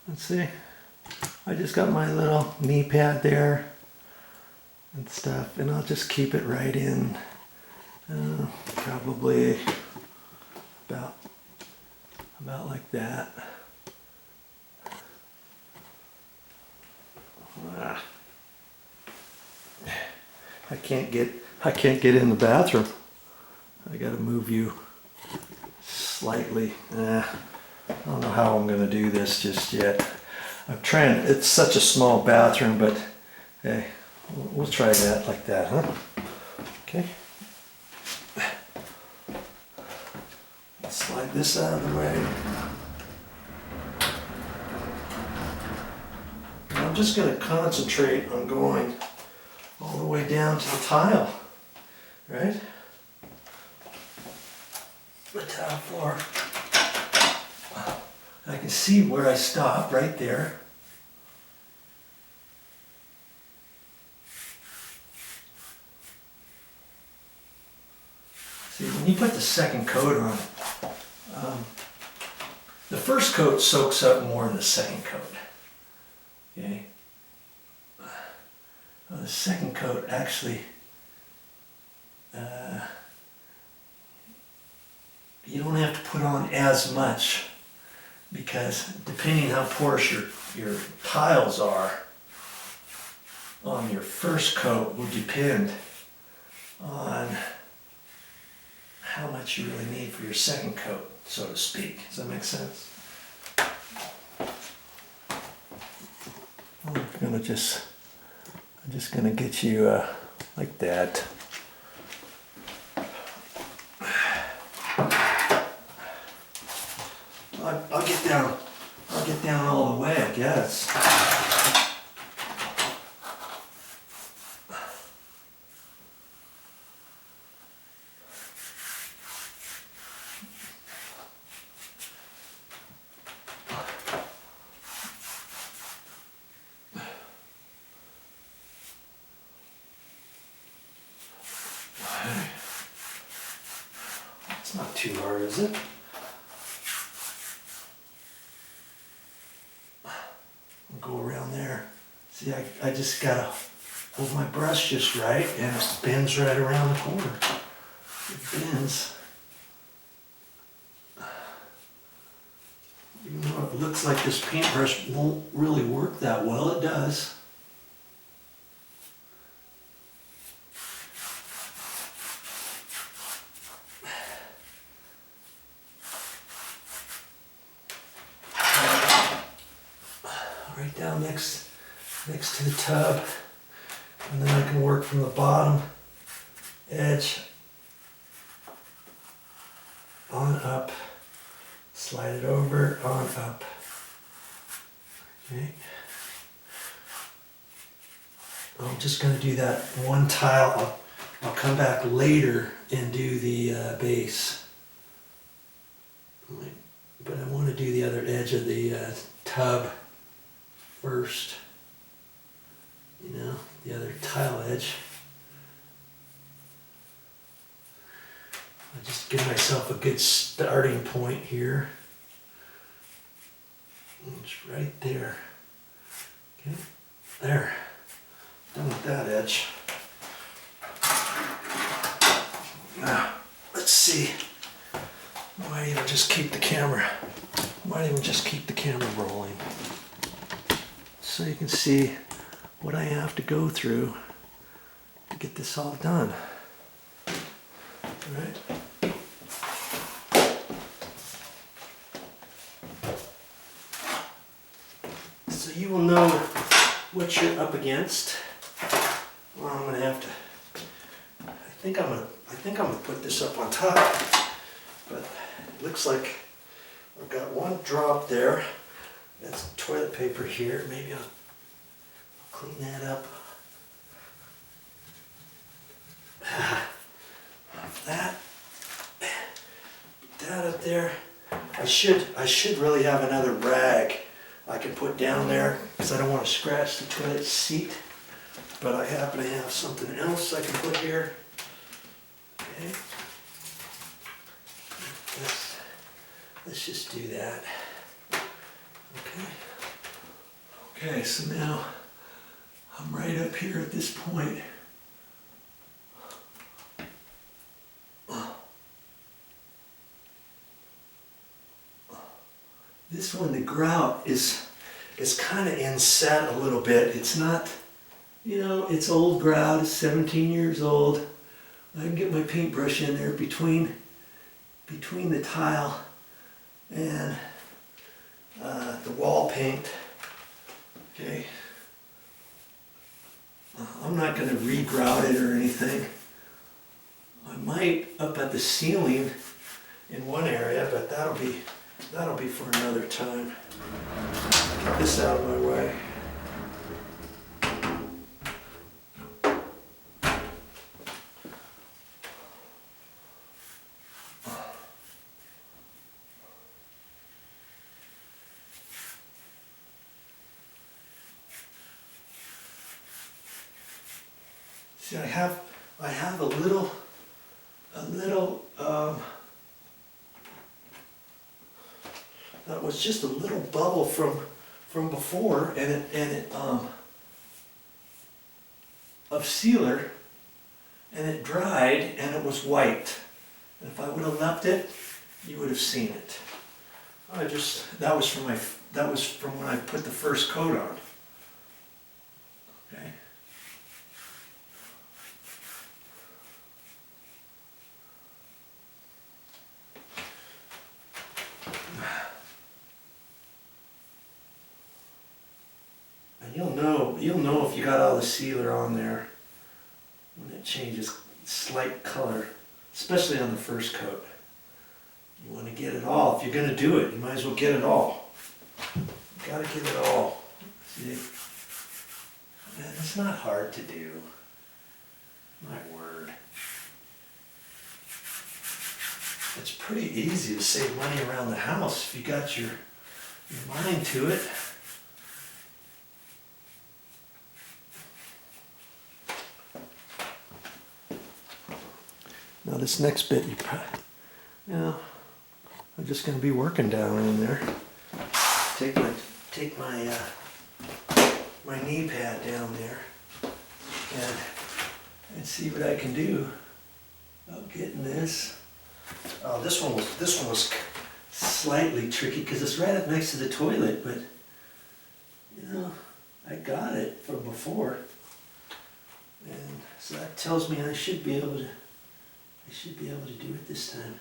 Let's see. I just got my little knee pad there and stuff, and I'll just keep it right in, probably about like that. I can't get in the bathroom. I gotta move you slightly. I don't know how I'm gonna do this just yet. I'm trying, it's such a small bathroom, but hey, we'll try that like that, huh? Okay. Slide this out of the way. I'm just gonna concentrate on going all the way down to the tile, right? The tile floor. I can see where I stop right there. See, when you put the second coat on, the first coat soaks up more than the second coat. Okay. Well, the second coat actually, you don't have to put on as much, because depending how porous your tiles are on your first coat will depend on how much you really need for your second coat, so to speak. Does that make sense? I'm just gonna get you like that. I'll get down all the way, I guess. It's not too hard, is it? Go around there. See, I just gotta hold my brush just right, and it bends right around the corner. It bends. Even though it looks like this paintbrush won't really work that well, it does. Right down next to the tub, and then I can work from the bottom edge on up, slide it over, on up. Okay. I'm just going to do that one tile. I'll come back later and do the base, but I want to do the other edge of the tub first, you know, the other tile edge. I just give myself a good starting point here. It's right there. Okay, there. Done with that edge. Now, let's see. Might even just keep the camera. Rolling, so you can see what I have to go through to get this all done. All right. So you will know what you're up against. Well, I'm gonna have to. I think I'm gonna put this up on top, but it looks like I've got one drop there. That's toilet paper here. Maybe I'll clean that up. That up there. I should really have another rag I can put down there, because I don't want to scratch the toilet seat. But I happen to have something else I can put here. Okay. Let's just do that. Okay. Okay, so now I'm right up here at this point. This one, the grout is kind of inset a little bit. It's not, you know, it's old grout, it's 17 years old. I can get my paintbrush in there between the tile and the wall paint. Okay. I'm not going to re-grout it or anything. I might up at the ceiling in one area, but that'll be for another time. Get this out of my way. See, I have a little that was just a little bubble from before, and it of sealer, and it dried and it was white. And if I would have left it, you would have seen it. That was from when I put the first coat on. Okay. And you'll know if you got all the sealer on there when it changes slight color, especially on the first coat. You want to get it all. If you're going to do it, you might as well get it all. You got to get it all. See? Man, it's not hard to do. My word. It's pretty easy to save money around the house if you got your mind to it. Now this next bit, I'm just going to be working down in there. Take my my knee pad down there, and see what I can do about getting this. Oh, this one was slightly tricky because it's right up next to the toilet, but you know, I got it from before, and so that tells me I should be able to do it this time.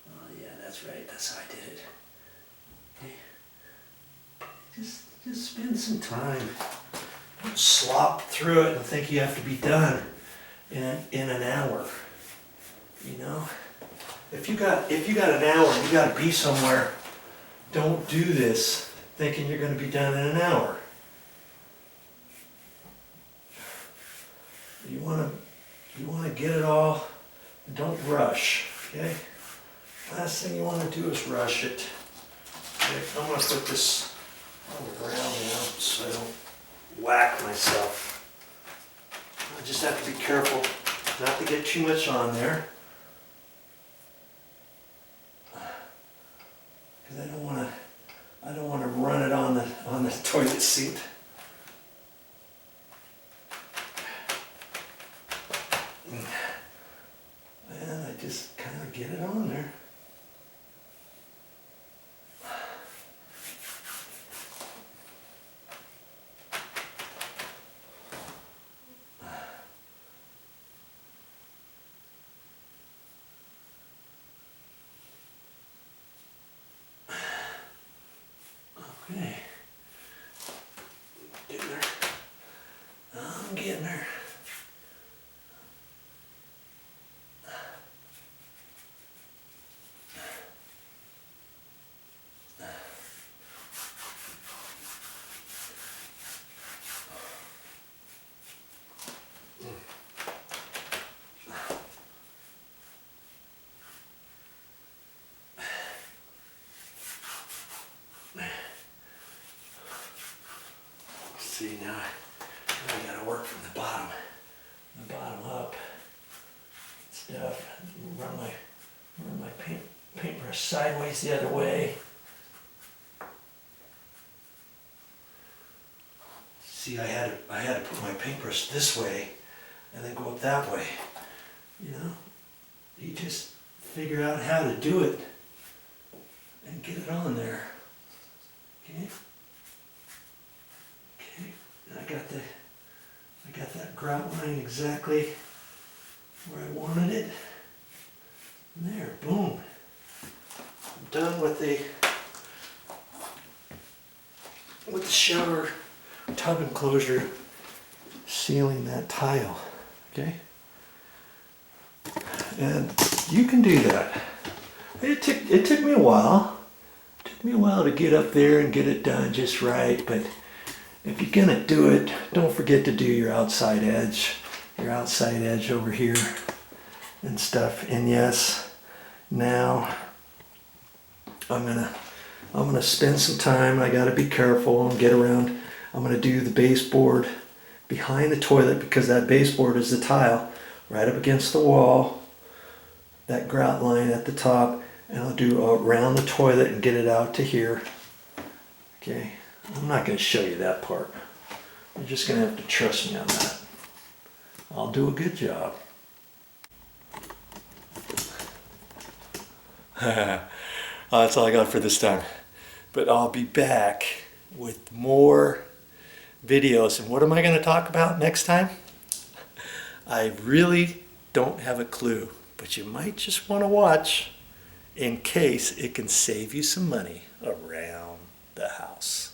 Oh yeah, that's right. That's how I did it. Okay. Just spend some time. Don't slop through it and think you have to be done in an hour. You know, if you got an hour and you got to be somewhere, don't do this thinking you're going to be done in an hour. You want to get it all, and don't rush, okay? Last thing you want to do is rush it. Okay, I'm going to put this on the ground now so I don't whack myself. I just have to be careful not to get too much on there, because I don't want to run it on the toilet seat. And I just kind of get it on there. Okay. Getting there. I'm getting there. See, now I gotta work from the bottom up. Stuff. Run my paintbrush or sideways the other way. See, I had to put my paintbrush this way and then go up that way. You know, you just figure out how to do it and get it on there. Okay. Okay. And I got that grout line exactly where I wanted it. And there, boom. I'm done with the shower tub enclosure sealing that tile. Okay? And you can do that. It took me a while. It took me a while to get up there and get it done just right, but if you're gonna do it, don't forget to do your outside edge over here and stuff. And yes, now I'm gonna spend some time. I gotta be careful and get around. I'm gonna do the baseboard behind the toilet because that baseboard is the tile right up against the wall. That grout line at the top, and I'll do around the toilet and get it out to here. Okay, I'm not going to show you that part. You're just going to have to trust me on that. I'll do a good job. That's all I got for this time. But I'll be back with more videos. And what am I going to talk about next time? I really don't have a clue. But you might just want to watch in case it can save you some money around the house.